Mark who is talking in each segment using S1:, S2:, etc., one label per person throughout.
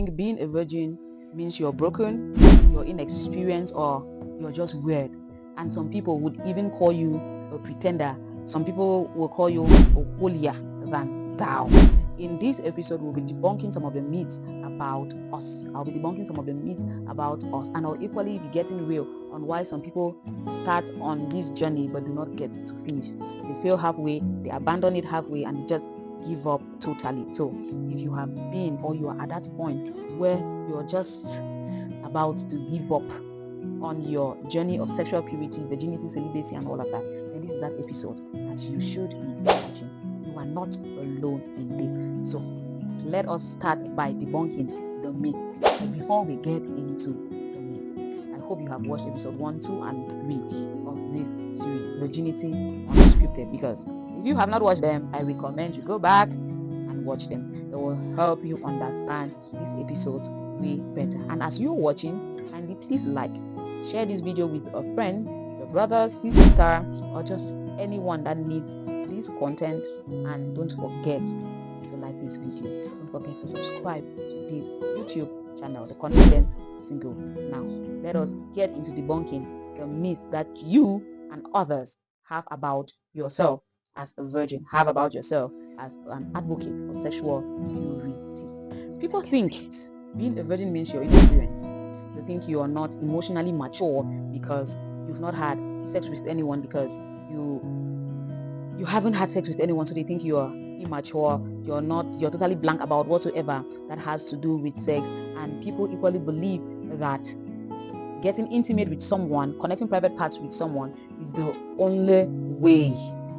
S1: think being a virgin means you're broken, you're inexperienced, or you're just weird. And some people would even call you a pretender. Some people will call you a holier than thou. In this episode, we'll be debunking some of the myths about us. I'll be debunking some of the myths about us, and I'll equally be getting real on why some people start on this journey but do not get to finish. They fail halfway, they abandon it halfway, and they just give up totally. So if you have been, or you are at that point where you're just about to give up on your journey of sexual purity, virginity, celibacy, and all of that, then this is that episode that you should be watching. You are not alone in this. So let us start by debunking the myth. But before we get into the myth, I hope you have watched episode 1, 2, and 3 of this series, Virginity Unscripted, because if you have not watched them, I recommend you go back and watch them. It will help you understand this episode way better. And as you're watching, kindly please share this video with a friend, your brother, sister, or just anyone that needs this content. And don't forget to like this video. Don't forget to subscribe to this YouTube channel, The Confident Single. Now, let us get into debunking the myth that you and others have about yourself as a virgin, have about yourself as an advocate for sexual purity. People think being a virgin means you're inexperienced. They think you are not emotionally mature because you've not had sex with anyone, because you haven't had sex with anyone, so they think you are immature, you're totally blank about whatsoever that has to do with sex. And people equally believe that getting intimate with someone, connecting private parts with someone, is the only way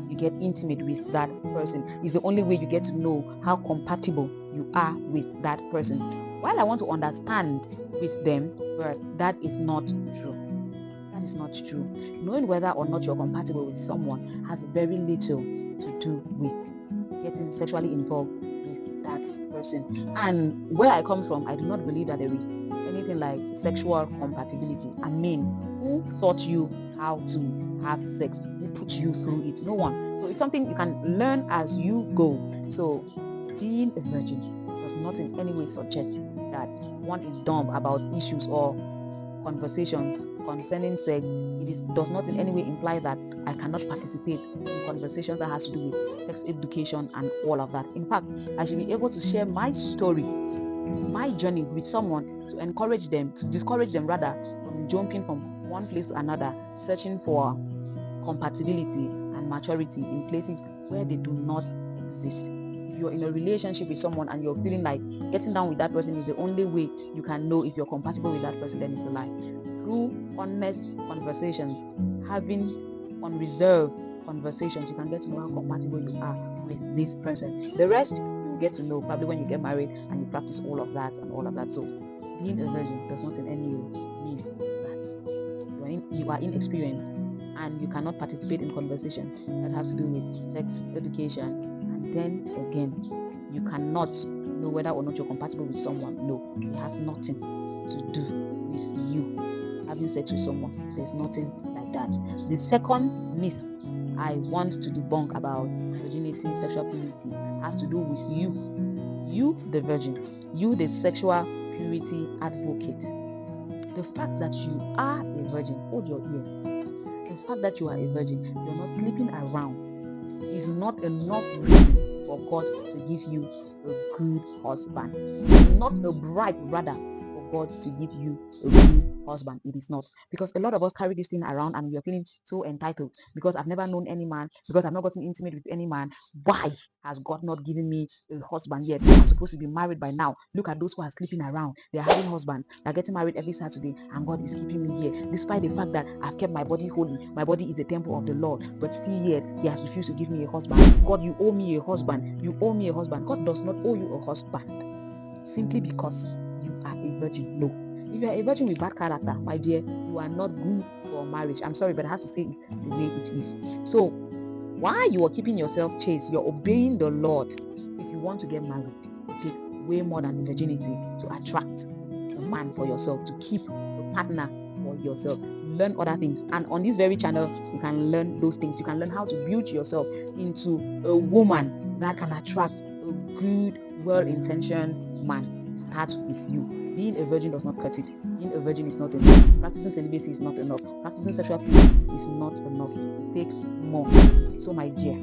S1: you get intimate with that person, is the only way you get to know how compatible you are with that person. While I want to understand with them, but that is not true. That is not true. Knowing whether or not you're compatible with someone has very little to do with getting sexually involved with that person. And where I come from, I do not believe that there is anything like sexual compatibility. I mean, who taught you how to have sex? Who put you through it? No one. So it's something you can learn as you go. So being a virgin does not in any way suggest that one is dumb about issues or conversations concerning sex. Does not in any way imply that I cannot participate in conversations that has to do with sex education and all of that. In fact, I should be able to share my story, my journey with someone to encourage them, to discourage them rather, from jumping from one place to another, searching for compatibility and maturity in places where they do not exist. If you're in a relationship with someone and you're feeling like getting down with that person is the only way you can know if you're compatible with that person, then it's a lie. Through honest conversations, having unreserved conversations, you can get to know how compatible you are with this person. The rest you get to know probably when you get married and you practice all of that and all of that. So being a virgin does not in any way mean that you are inexperienced and you cannot participate in conversations that have to do with sex education. And then again, you cannot know whether or not you're compatible with someone. No, it has nothing to do with you having sex with someone. There's nothing like that. The second myth I want to debunk about virginity, sexual purity, has to do with you the virgin, you the sexual purity advocate. The fact that you are a virgin, hold your ears. The fact that you are a virgin, you're not sleeping around, is not enough reason for God to give you a good husband. It's not a bribe, rather, for God to give you a good husband. It is not. Because a lot of us carry this thing around and we are feeling so entitled. Because I've never known any man, because I've not gotten intimate with any man. Why has God not given me a husband yet? I'm supposed to be married by now. Look at those who are sleeping around. They are having husbands. They're getting married every Saturday, and God is keeping me here. Despite the fact that I've kept my body holy. My body is a temple of the Lord. But still yet, He has refused to give me a husband. God, you owe me a husband. You owe me a husband. God does not owe you a husband simply because you are a virgin. No. If you are a virgin with bad character, my dear, you are not good for marriage. I'm sorry, but I have to say it the way it is. So, while you are keeping yourself chaste, you're obeying the Lord. If you want to get married, it takes way more than virginity to attract a man for yourself, to keep a partner for yourself. Learn other things. And on this very channel, you can learn those things. You can learn how to build yourself into a woman that can attract a good, well-intentioned man. starts with you. Being a virgin does not cut it. Being a virgin is not enough. Practicing celibacy is not enough. Practicing sexual purity is not enough. It takes more. So my dear,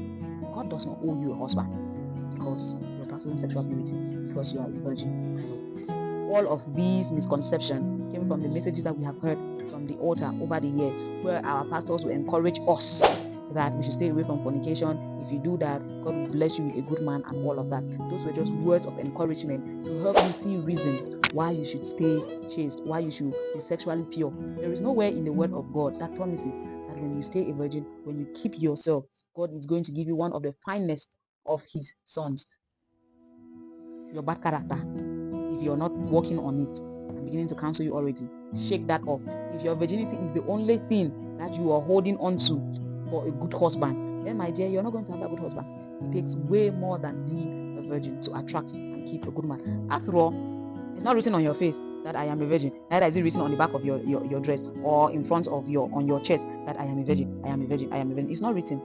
S1: God does not owe you a husband because you're practicing sexual purity, because you are a virgin. No. All of these misconceptions came from the messages that we have heard from the altar over the years, where our pastors will encourage us that we should stay away from fornication. If you do that, God will bless you with a good man and all of that. Those were just words of encouragement to help you see reasons why you should stay chaste, why you should be sexually pure. There is nowhere in the word of God that promises that when you stay a virgin, when you keep yourself, God is going to give you one of the finest of his sons. Your bad character, if you're not working on it, I'm beginning to counsel you already. Shake that off. If your virginity is the only thing that you are holding on to for a good husband, then my dear, you're not going to have a good husband. It takes way more than being a virgin to attract and keep a good man. After all, it's not written on your face that I am a virgin. Neither is it written on the back of your dress or in front of on your chest that I am a virgin, I am a virgin, I am a virgin. It's not written.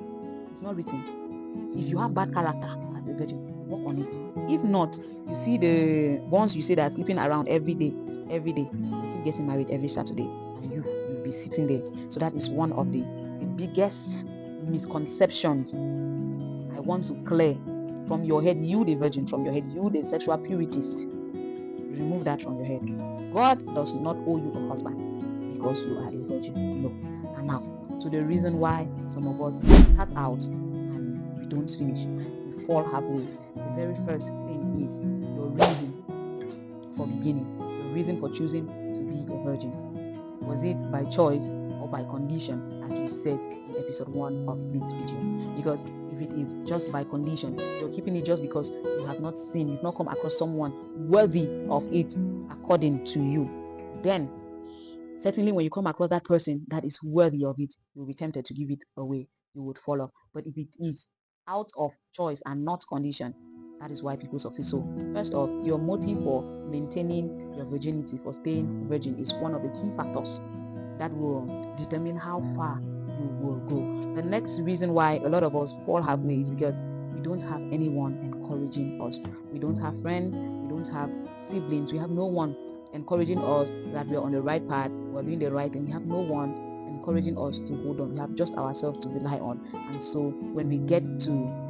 S1: It's not written. If you have bad character as a virgin, work on it. If not, you see the ones you say that are sleeping around every day, they keep getting married every Saturday, and you'll be sitting there. So that is one of the biggest misconceptions I want to clear from your head. You the virgin, from your head, you the sexual puritist. Remove that from your head. God does not owe you a husband because you are a virgin. No. And now to the reason why some of us start out and we don't finish, we fall halfway. The very first thing is your reason for beginning, your reason for choosing to be a virgin. Was it by choice or by condition, as we said in episode 1 of this video? Because if it is just by condition, you're keeping it just because you have not seen, you've not come across someone worthy of it according to you, then certainly when you come across that person that is worthy of it, you'll be tempted to give it away. You would follow. But if it is out of choice and not condition, that is why people succeed. So first off, your motive for maintaining your virginity, for staying virgin, is one of the key factors that will determine how far you will go. The next reason why a lot of us fall halfway is because we don't have anyone encouraging us. We don't have friends, we don't have siblings, we have no one encouraging us that we're on the right path, we're doing the right thing. We have no one encouraging us to hold on. We have just ourselves to rely on. And so when we get to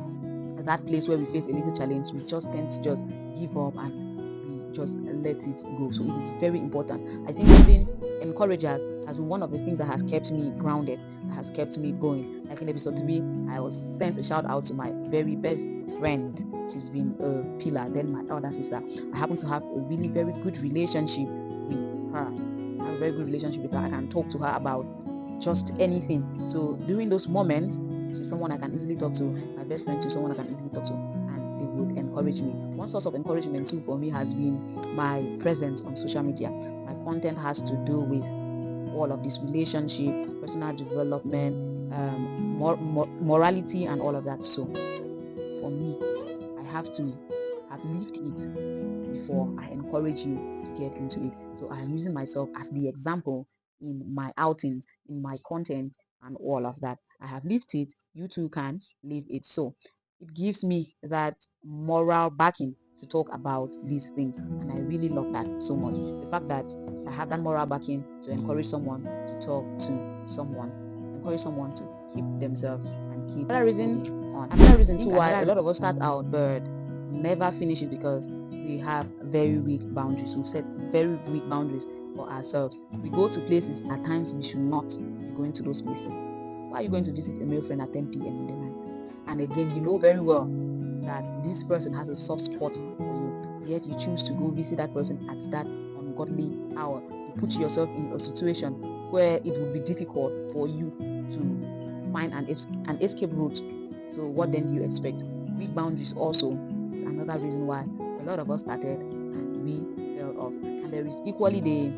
S1: that place where we face a little challenge, we just tend to just give up and we just let it go. So it is very important. I think having encouragers has been one of the things that has kept me grounded, that has kept me going. Like in episode 3, I was sent a shout out to my very best friend. She's been a pillar. Then my other sister, I happen to have a really very good relationship with her. I have a very good relationship with her. I can talk to her about just anything. So during those moments, she's someone I can easily talk to. My best friend too, someone I can easily talk to, and they would encourage me. One source of encouragement too for me has been my presence on social media. My content has to do with all of this relationship, personal development, morality, and all of that. So for me, I have to have lived it before I encourage you to get into it. So I am using myself as the example in my outings, in my content, and all of that. I have lived it. You too can live it. So it gives me that moral backing to talk about these things, and I really love that so much. The fact that I have that moral backing to encourage someone to talk to someone, encourage someone to keep themselves and keep another reason too why a lot of us start out but never finish it, because we have very weak boundaries. We've set very weak boundaries for ourselves. We go to places at times we should not be going to those places. Why are you going to visit a male friend at 10 p.m. in the night? And again, you know very well that this person has a soft spot for you, yet you choose to go visit that person at that ungodly hour. You put yourself in a situation where it would be difficult for you to find an escape route. So what then do you expect? Weak boundaries also is another reason why a lot of us started and we fell off. And there is equally the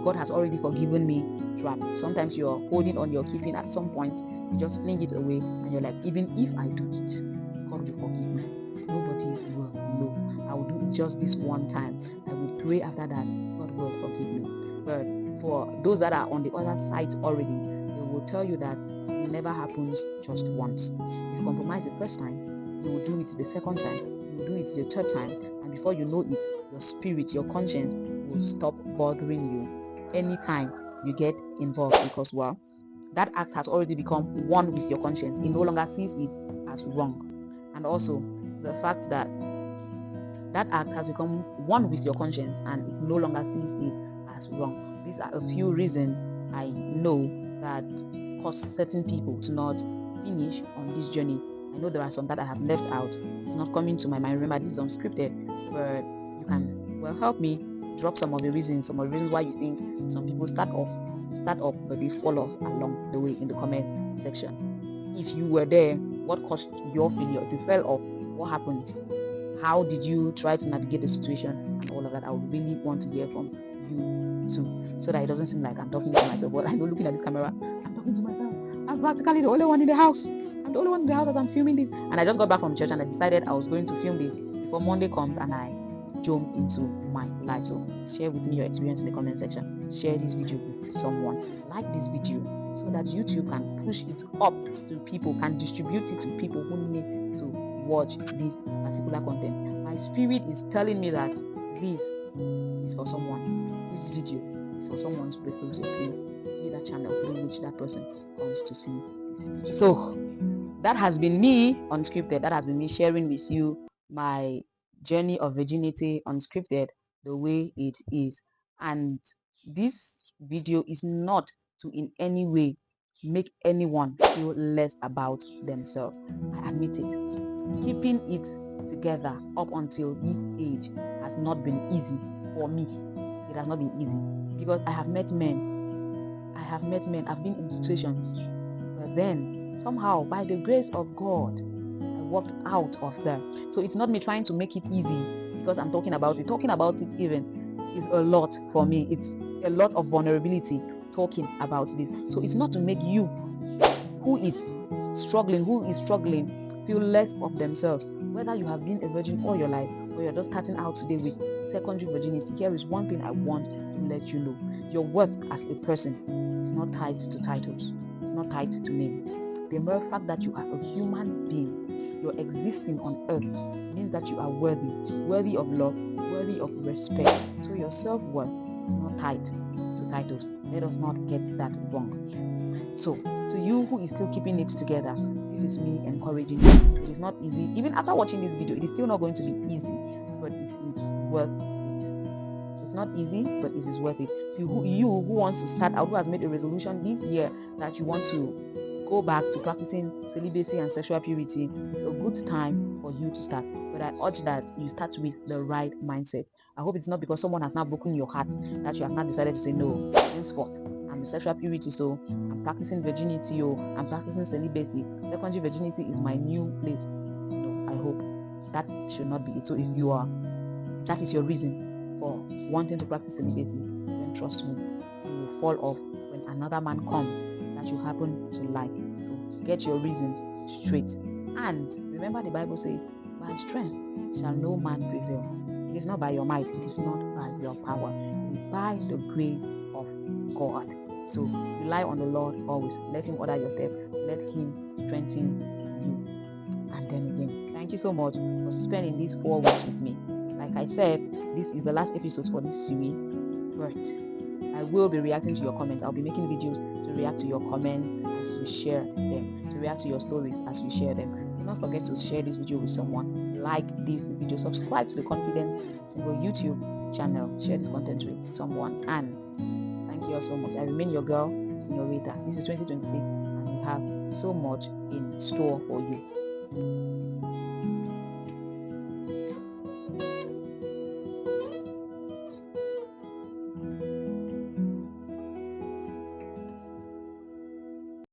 S1: God has already forgiven me trap. Sometimes you're holding on, you're keeping, at some point you just fling it away and you're like, even if I do it, God will forgive me. Nobody will know. I will do it just this one time. I will pray after that, God will forgive me. But for those that are on the other side already, they will tell you that it never happens just once. If you compromise the first time, you will do it the second time, you will do it the third time, and before you know it, your spirit, your conscience will stop bothering you anytime you get involved, because, well, that act has already become one with your conscience. It no longer sees it as wrong. And also the fact that that act has become one with your conscience and it no longer sees it as wrong. These are a few reasons I know that cause certain people to not finish on this journey. I know there are some that I have left out. It's not coming to my mind. Remember, this is unscripted, but you can, well, help me drop some of the reasons why you think some people start off, but they fall off along the way in the comment section. If you were there, what caused your failure? If you fell off, what happened? How did you try to navigate the situation and all of that? I would really want to hear from you too, so that it doesn't seem like I'm talking to myself. But I know, looking at this camera, I'm talking to myself. I'm practically the only one in the house. I'm the only one in the house as I'm filming this. And I just got back from church and I decided I was going to film this before Monday comes and I jump into my life. So share with me your experience in the comment section. Share this video with someone. Like this video so that YouTube can push it up to people, can distribute it to people who need to watch this particular content. My spirit is telling me that this is for someone. This video is for someone's breakthrough. So please be that channel through which that person comes to see this video. So that has been me unscripted. That has been me sharing with you my journey of virginity unscripted, the way it is. And this video is not to in any way make anyone feel less about themselves. I admit it. Keeping it together up until this age has not been easy for me. It has not been easy because I have met men. I've been in situations, but then somehow, by the grace of God, I walked out of them. So it's not me trying to make it easy because I'm talking about it. Talking about it even is a lot for me. It's a lot of vulnerability talking about this. So it's not to make you who is struggling feel less of themselves. Whether you have been a virgin all your life or you're just starting out today with secondary virginity, here is one thing I want to let you know. Your worth as a person is not tied to titles. It's not tied to names. The mere fact that you are a human being, you're existing on earth, means that you are worthy of love, worthy of respect. So your self-worth is not tied to titles. Let us not get that wrong. So, to you who is still keeping it together, this is me encouraging you. It is not easy. Even after watching this video, it is still not going to be easy, but it is worth it. It's not easy, but it is worth it. So you who wants to start out, who has made a resolution this year that you want to go back to practicing celibacy and sexual purity, it's a good time for you to start. But I urge that you start with the right mindset. I hope it's not because someone has now broken your heart that you have not decided to say no. Henceforth, I'm in sexual purity, so I'm practicing virginity, I'm practicing celibacy. Secondary virginity is my new place. No, I hope that should not be it. So if that is your reason for wanting to practice celibacy, then trust me, you will fall off when another man comes that you happen to like. So get your reasons straight. And remember, the Bible says, by strength shall no man prevail. It is not by your might, it is not by your power, it is by the grace of God. So rely on the Lord always. Let Him order your steps. Let Him strengthen you. And then again, thank you so much for spending these 4 weeks with me. Like I said, this is the last episode for this series, but I will be reacting to your comments. I'll be making videos to react to your comments as you share them, to react to your stories as you share them. Do not forget to share this video with someone. Like this video, subscribe to the Confidence Single YouTube channel, share this content with someone, and thank you all so much. I remain your girl, Senorita. This is 2026 and we have so much in store for you.